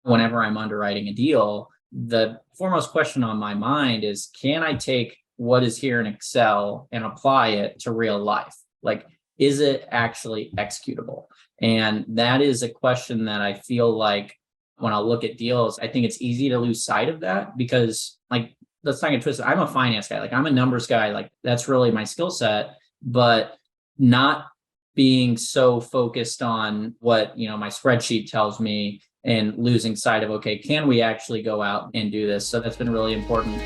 whenever I'm underwriting a deal, the foremost question on my mind is, can I take what is here in Excel and apply it to real life? Like, is it actually executable? And that is a question that I feel like when I look at deals, I think it's easy to lose sight of that because, like, let's not get twisted. I'm a finance guy. Like, I'm a numbers guy. Like, that's really my skill set, but not being so focused on what, my spreadsheet tells me and losing sight of, okay, can we actually go out and do this? So that's been really important.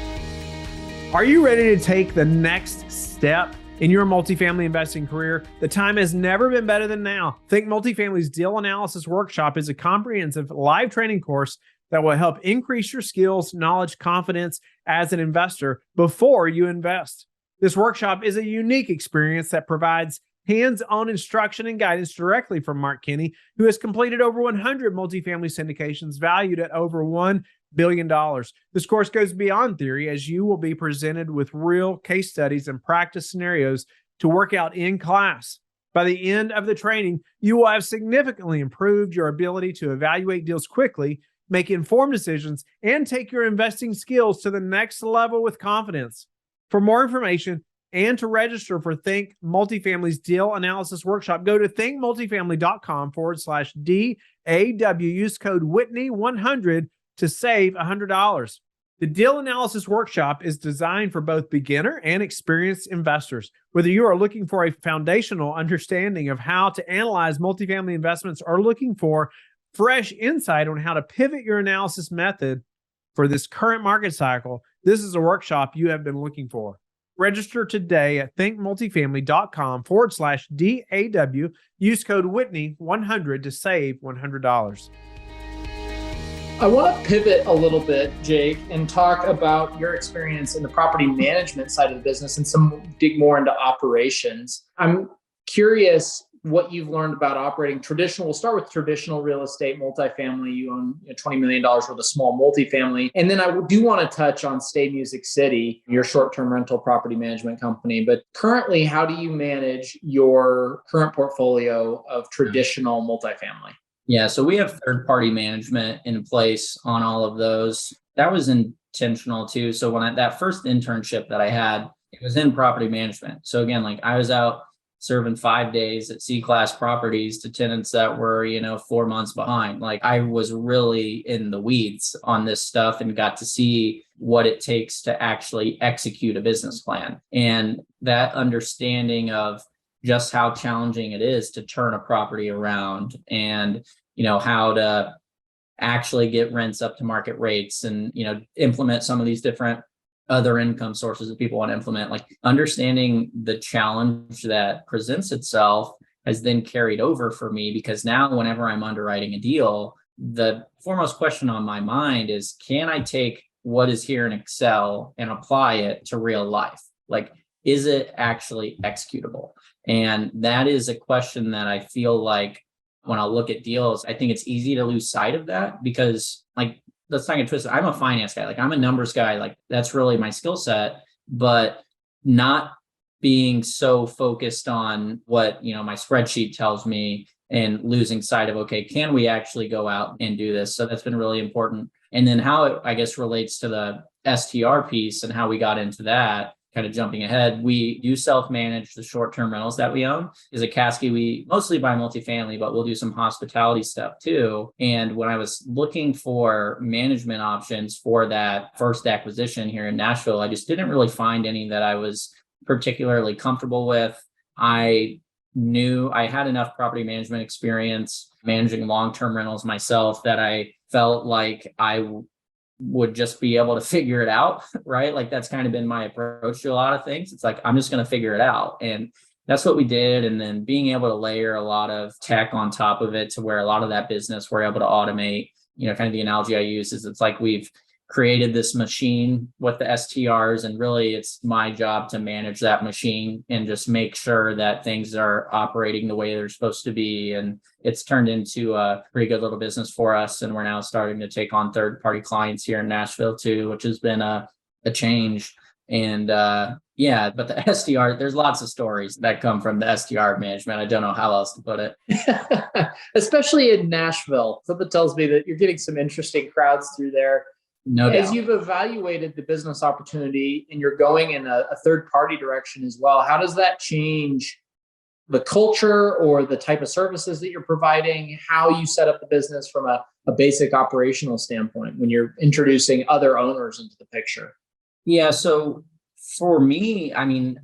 Are you ready to take the next step in your multifamily investing career? The time has never been better than now. Think Multifamily's Deal Analysis Workshop is a comprehensive live training course that will help increase your skills, knowledge, confidence as an investor before you invest. This workshop is a unique experience that provides hands-on instruction and guidance directly from Mark Kenney, who has completed over 100 multifamily syndications valued at over $1 billion. This course goes beyond theory as you will be presented with real case studies and practice scenarios to work out in class. By the end of the training, you will have significantly improved your ability to evaluate deals quickly, make informed decisions, and take your investing skills to the next level with confidence. For more information and to register for Think Multifamily's Deal Analysis Workshop, go to thinkmultifamily.com/DAW. Use code Whitney100 to save $100. The Deal Analysis Workshop is designed for both beginner and experienced investors. Whether you are looking for a foundational understanding of how to analyze multifamily investments or looking for fresh insight on how to pivot your analysis method for this current market cycle, this is a workshop you have been looking for. Register today at thinkmultifamily.com/DAW. Use code Whitney100 to save $100. I want to pivot a little bit, Jake, and talk about your experience in the property management side of the business and dig more into operations. I'm curious what you've learned about operating traditional. We'll start with traditional real estate, multifamily. You own $20 million worth of small multifamily. And then I do want to touch on Stay Music City, your short-term rental property management company. But currently, how do you manage your current portfolio of traditional multifamily? Yeah, so we have third-party management in place on all of those. That was intentional too. So when that first internship that I had, it was in property management. So again, like I was out serving 5 days at C-class properties to tenants that were, 4 months behind. Like I was really in the weeds on this stuff and got to see what it takes to actually execute a business plan. And that understanding of just how challenging it is to turn a property around and, how to actually get rents up to market rates and, implement some of these different other income sources that people want to implement. Like understanding the challenge that presents itself has then carried over for me because now whenever I'm underwriting a deal, the foremost question on my mind is, can I take what is here in Excel and apply it to real life? Like, is it actually executable? And that is a question that I feel like when I look at deals, I think it's easy to lose sight of that because, like, let's not get twisted. I'm a finance guy. Like, I'm a numbers guy. Like, that's really my skill set, but not being so focused on what, my spreadsheet tells me and losing sight of, okay, can we actually go out and do this? So that's been really important. And then how it, I guess, relates to the STR piece and how we got into that. Kind of jumping ahead, we do self-manage the short-term rentals that we own. As a Kaski, we mostly buy multifamily, but we'll do some hospitality stuff too. And when I was looking for management options for that first acquisition here in Nashville, I just didn't really find any that I was particularly comfortable with. I knew I had enough property management experience managing long-term rentals myself that I felt like I would just be able to figure it out, right? Like that's kind of been my approach to a lot of things. It's like, I'm just going to figure it out. And that's what we did. And then being able to layer a lot of tech on top of it to where a lot of that business we're able to automate, kind of the analogy I use is it's like we've created this machine with the STRs and really it's my job to manage that machine and just make sure that things are operating the way they're supposed to be. And it's turned into a pretty good little business for us. And we're now starting to take on third-party clients here in Nashville too, which has been a change. And yeah, but the SDR, there's lots of stories that come from the SDR management. I don't know how else to put it. Especially in Nashville. Something tells me that you're getting some interesting crowds through there. No doubt. As you've evaluated the business opportunity and you're going in a third party direction as well, how does that change the culture or the type of services that you're providing, how you set up the business from a basic operational standpoint when you're introducing other owners into the picture? Yeah. So for me, I mean,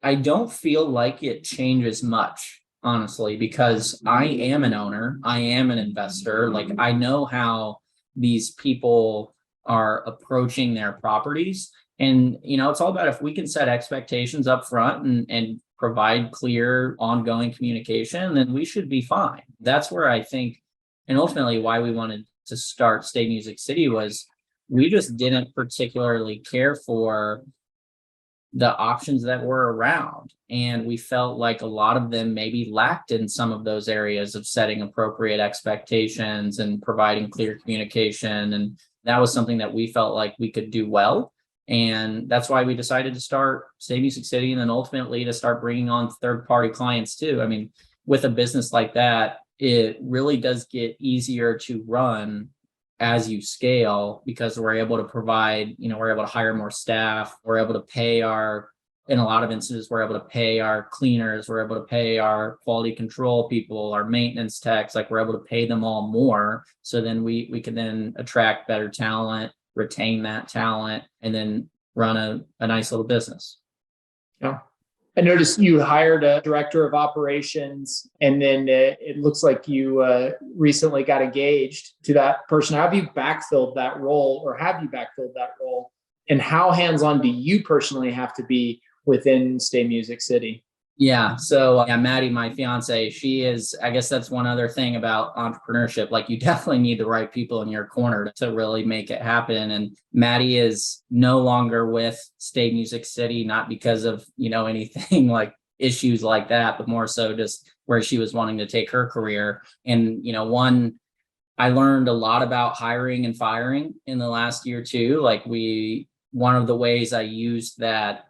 I don't feel like it changes much, honestly, because I am an owner, I am an investor. Like, I know how these people are approaching their properties. And, it's all about if we can set expectations up front and provide clear ongoing communication, then we should be fine. That's where I think, and ultimately why we wanted to start Stay Music City was we just didn't particularly care for the options that were around. And we felt like a lot of them maybe lacked in some of those areas of setting appropriate expectations and providing clear communication. And that was something that we felt like we could do well. And that's why we decided to start Stay Music City and then ultimately to start bringing on third-party clients too. I mean, with a business like that, it really does get easier to run as you scale because we're able to provide, we're able to hire more staff. We're able to pay in a lot of instances, we're able to pay our cleaners. We're able to pay our quality control people, our maintenance techs, like we're able to pay them all more. So then we can then attract better talent, retain that talent, and then run a nice little business. Yeah. I noticed you hired a director of operations, and then it looks like you recently got engaged to that person. Have you backfilled that role, or have you backfilled that role? And how hands-on do you personally have to be within Stay Music City? Yeah. So Maddie, my fiance, she is, I guess that's one other thing about entrepreneurship. Like you definitely need the right people in your corner to really make it happen. And Maddie is no longer with Stay Music City, not because of, anything like issues like that, but more so just where she was wanting to take her career. And, I learned a lot about hiring and firing in the last year too. Like one of the ways I used that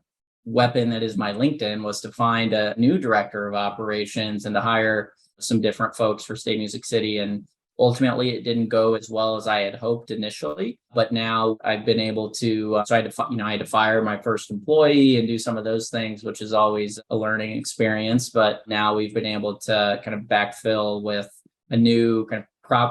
weapon that is my LinkedIn was to find a new director of operations and to hire some different folks for Stay Music City. And ultimately it didn't go as well as I had hoped initially, but now I've been able to, I had to fire my first employee and do some of those things, which is always a learning experience. But now we've been able to kind of backfill with a new kind of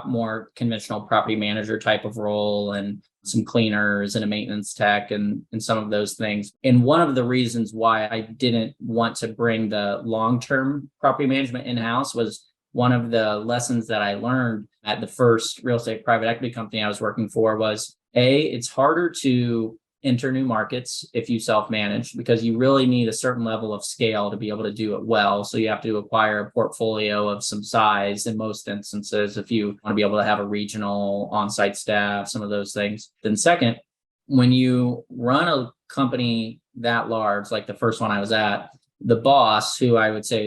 more conventional property manager type of role and some cleaners and a maintenance tech and some of those things. And one of the reasons why I didn't want to bring the long-term property management in-house was one of the lessons that I learned at the first real estate private equity company I was working for was it's harder to enter new markets if you self-manage because you really need a certain level of scale to be able to do it well. So you have to acquire a portfolio of some size in most instances if you want to be able to have a regional on-site staff, some of those things. Then second, when you run a company that large, like the first one I was at, the boss, who I would say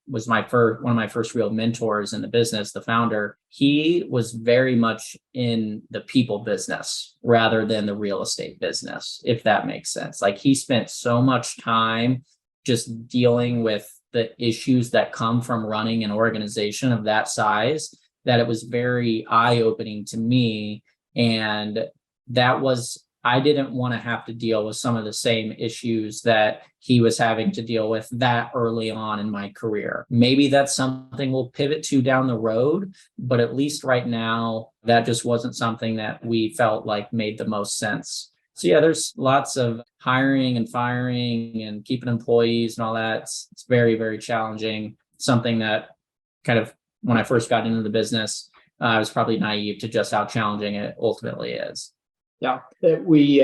was one of my first real mentors in the business, the founder, he was very much in the people business rather than the real estate business, if that makes sense. Like he spent so much time just dealing with the issues that come from running an organization of that size that it was very eye-opening to me. And I didn't want to have to deal with some of the same issues that he was having to deal with that early on in my career. Maybe that's something we'll pivot to down the road, but at least right now, that just wasn't something that we felt like made the most sense. So yeah, there's lots of hiring and firing and keeping employees and all that. It's very, very challenging. Something that kind of, when I first got into the business, I was probably naive to just how challenging it ultimately is. Yeah, we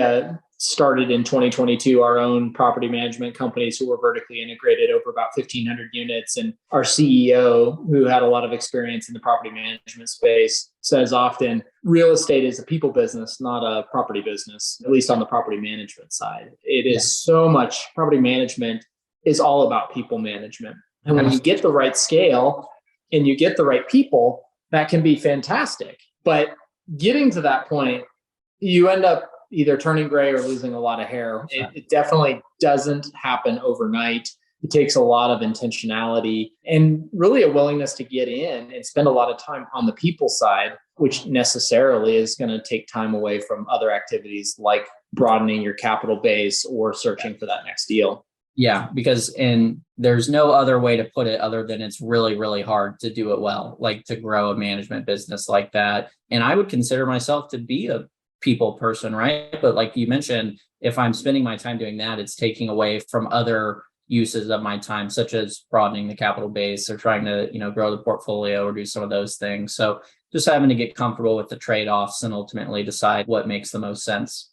started in 2022 our own property management company. So we're vertically integrated over about 1,500 units. And our CEO, who had a lot of experience in the property management space, says often real estate is a people business, not a property business, at least on the property management side. It is so much, property management is all about people management. And when you get the right scale and you get the right people, that can be fantastic. But getting to that point, you end up either turning gray or losing a lot of hair. It definitely doesn't happen overnight. It takes a lot of intentionality and really a willingness to get in and spend a lot of time on the people side, which necessarily is going to take time away from other activities like broadening your capital base or searching for that next deal. Yeah, and there's no other way to put it other than it's really, really hard to do it well, like to grow a management business like that. And I would consider myself to be a people person, right? But like you mentioned, if I'm spending my time doing that, it's taking away from other uses of my time, such as broadening the capital base or trying to, grow the portfolio or do some of those things. So just having to get comfortable with the trade-offs and ultimately decide what makes the most sense.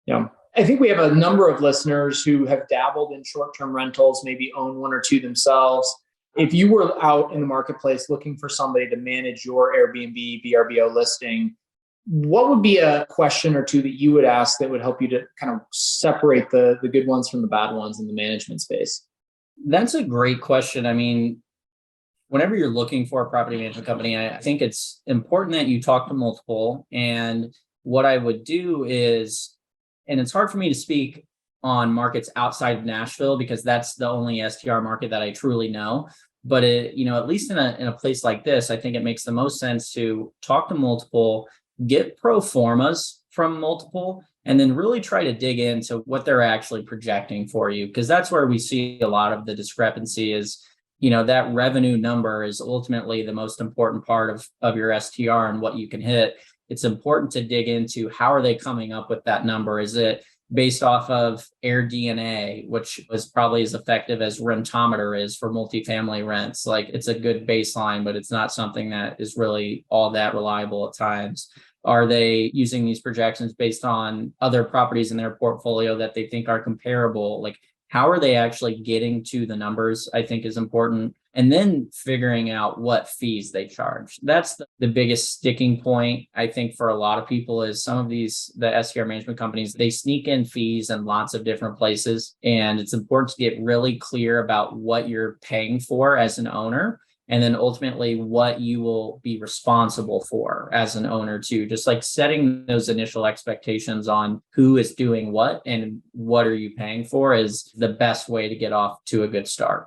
Yeah. I think we have a number of listeners who have dabbled in short-term rentals, maybe own one or two themselves. If you were out in the marketplace looking for somebody to manage your Airbnb, VRBO listing, what would be a question or two that you would ask that would help you to kind of separate the good ones from the bad ones in the management space? That's a great question. I mean, whenever you're looking for a property management company, I think it's important that you talk to multiple. And what I would do is, and it's hard for me to speak on markets outside of Nashville because that's the only STR market that I truly know. But at least in a place like this, I think it makes the most sense to talk to multiple, get pro formas from multiple, and then really try to dig into what they're actually projecting for you. Because that's where we see a lot of the discrepancy is, that revenue number is ultimately the most important part of your STR and what you can hit. It's important to dig into how are they coming up with that number? Is it based off of AirDNA, which is probably as effective as Rentometer is for multifamily rents? Like it's a good baseline, but it's not something that is really all that reliable at times. Are they using these projections based on other properties in their portfolio that they think are comparable? Like how are they actually getting to the numbers, I think is important. And then figuring out what fees they charge. That's the biggest sticking point, I think, for a lot of people is some of the STR management companies, they sneak in fees in lots of different places. And it's important to get really clear about what you're paying for as an owner. And then ultimately what you will be responsible for as an owner too. Just like setting those initial expectations on who is doing what and what are you paying for is the best way to get off to a good start.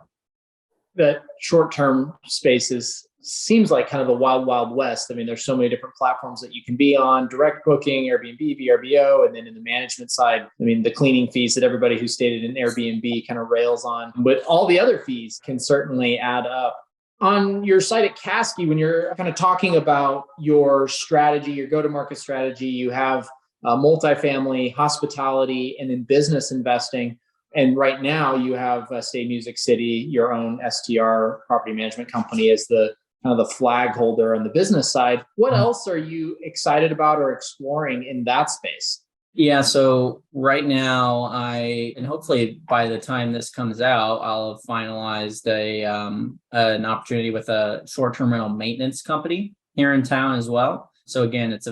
That short-term spaces seems like kind of the wild, wild west. I mean, there's so many different platforms that you can be on: direct booking, Airbnb, VRBO, and then in the management side, I mean, the cleaning fees that everybody who stayed in Airbnb kind of rails on, but all the other fees can certainly add up. On your site at Kaski, when you're kind of talking about your strategy, your go-to-market strategy, you have multifamily, hospitality, and then business investing. And right now you have Stay Music City, your own STR property management company, as the kind of the flag holder on the business side. What else are you excited about or exploring in that space? Yeah, so right now and hopefully by the time this comes out, I'll have finalized an opportunity with a short-term rental maintenance company here in town as well. So again, there's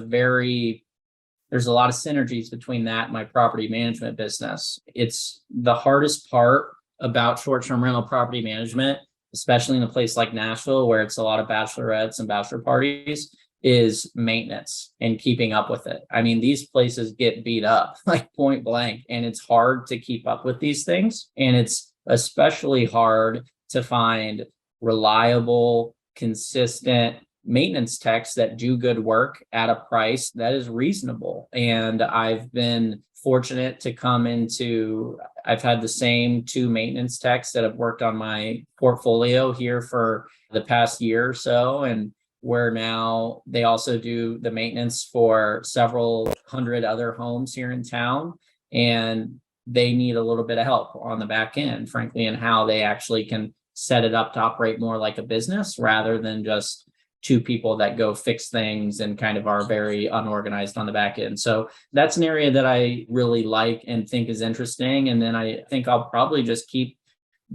a lot of synergies between that and my property management business. It's the hardest part about short-term rental property management, especially in a place like Nashville, where it's a lot of bachelorettes and bachelor parties, is maintenance and keeping up with it. I mean, these places get beat up like point blank, and it's hard to keep up with these things. And it's especially hard to find reliable, consistent maintenance techs that do good work at a price that is reasonable. And I've been fortunate to I've had the same two maintenance techs that have worked on my portfolio here for the past year or so. And where now they also do the maintenance for several hundred other homes here in town. And they need a little bit of help on the back end, frankly, in how they actually can set it up to operate more like a business rather than just two people that go fix things and kind of are very unorganized on the back end. So that's an area that I really like and think is interesting. And then I think I'll probably just keep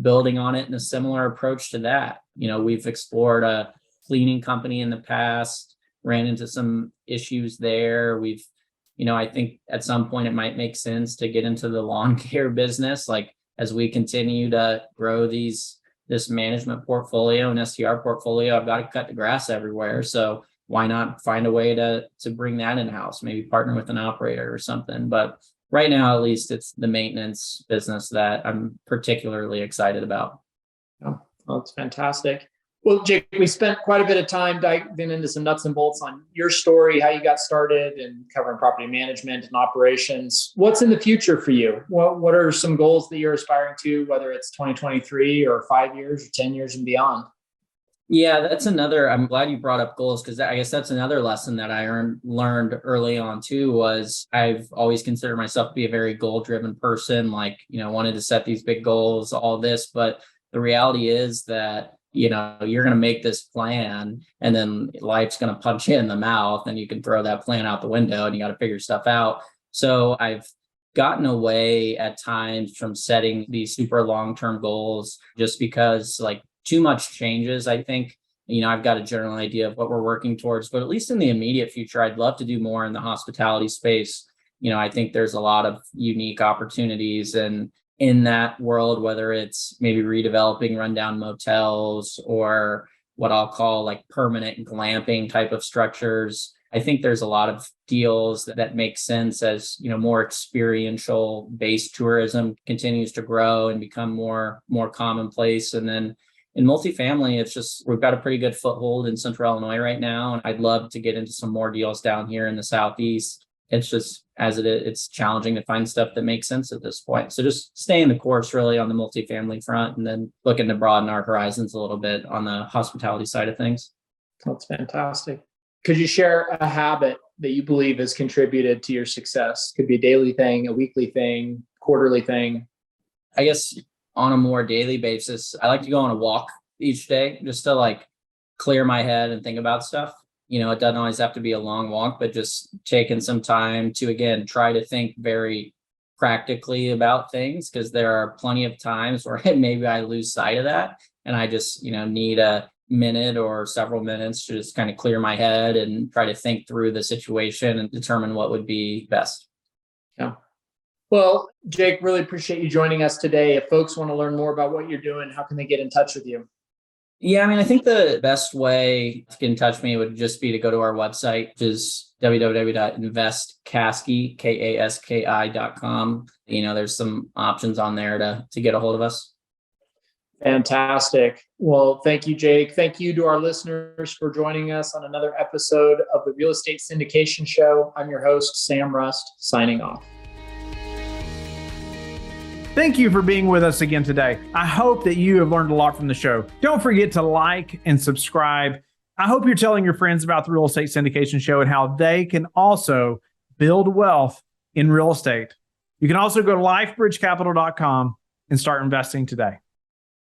building on it in a similar approach to that. We've explored a cleaning company in the past, ran into some issues there. I think at some point it might make sense to get into the lawn care business. Like as we continue to grow this management portfolio and STR portfolio, I've got to cut the grass everywhere. So why not find a way to bring that in-house, maybe partner with an operator or something. But right now, at least, it's the maintenance business that I'm particularly excited about. Oh, well, that's fantastic. Well, Jake, we spent quite a bit of time diving into some nuts and bolts on your story, how you got started and covering property management and operations. What's in the future for you? What are some goals that you're aspiring to, whether it's 2023 or 5 years or 10 years and beyond? Yeah, that's another, I'm glad you brought up goals, because I guess that's another lesson that I learned early on too, was I've always considered myself to be a very goal-driven person, like, wanted to set these big goals, all this. But the reality is that, you're going to make this plan and then life's going to punch you in the mouth and you can throw that plan out the window and you got to figure stuff out. So I've gotten away at times from setting these super long-term goals just because like too much changes. I think, I've got a general idea of what we're working towards, but at least in the immediate future, I'd love to do more in the hospitality space. I think there's a lot of unique opportunities and in that world, whether it's maybe redeveloping rundown motels or what I'll call like permanent glamping type of structures. I think there's a lot of deals that make sense as, more experiential based tourism continues to grow and become more commonplace. And then in multifamily, it's just, we've got a pretty good foothold in Central Illinois right now. And I'd love to get into some more deals down here in the Southeast. It's just, as it's challenging to find stuff that makes sense at this point. So just staying the course really on the multifamily front and then looking to broaden our horizons a little bit on the hospitality side of things. That's fantastic. Could you share a habit that you believe has contributed to your success? Could be a daily thing, a weekly thing, quarterly thing. I guess on a more daily basis, I like to go on a walk each day just to like clear my head and think about stuff. It doesn't always have to be a long walk, but just taking some time to, again, try to think very practically about things, because there are plenty of times where maybe I lose sight of that. And I just, need a minute or several minutes to just kind of clear my head and try to think through the situation and determine what would be best. Yeah. Well, Jake, really appreciate you joining us today. If folks want to learn more about what you're doing, how can they get in touch with you? Yeah, I think the best way to get in touch with me would just be to go to our website, which is www.investkaski.com. There's some options on there to get a hold of us. Fantastic. Well, thank you, Jake. Thank you to our listeners for joining us on another episode of the Real Estate Syndication Show. I'm your host, Sam Rust, signing off. Thank you for being with us again today. I hope that you have learned a lot from the show. Don't forget to like and subscribe. I hope you're telling your friends about the Real Estate Syndication Show and how they can also build wealth in real estate. You can also go to lifebridgecapital.com and start investing today.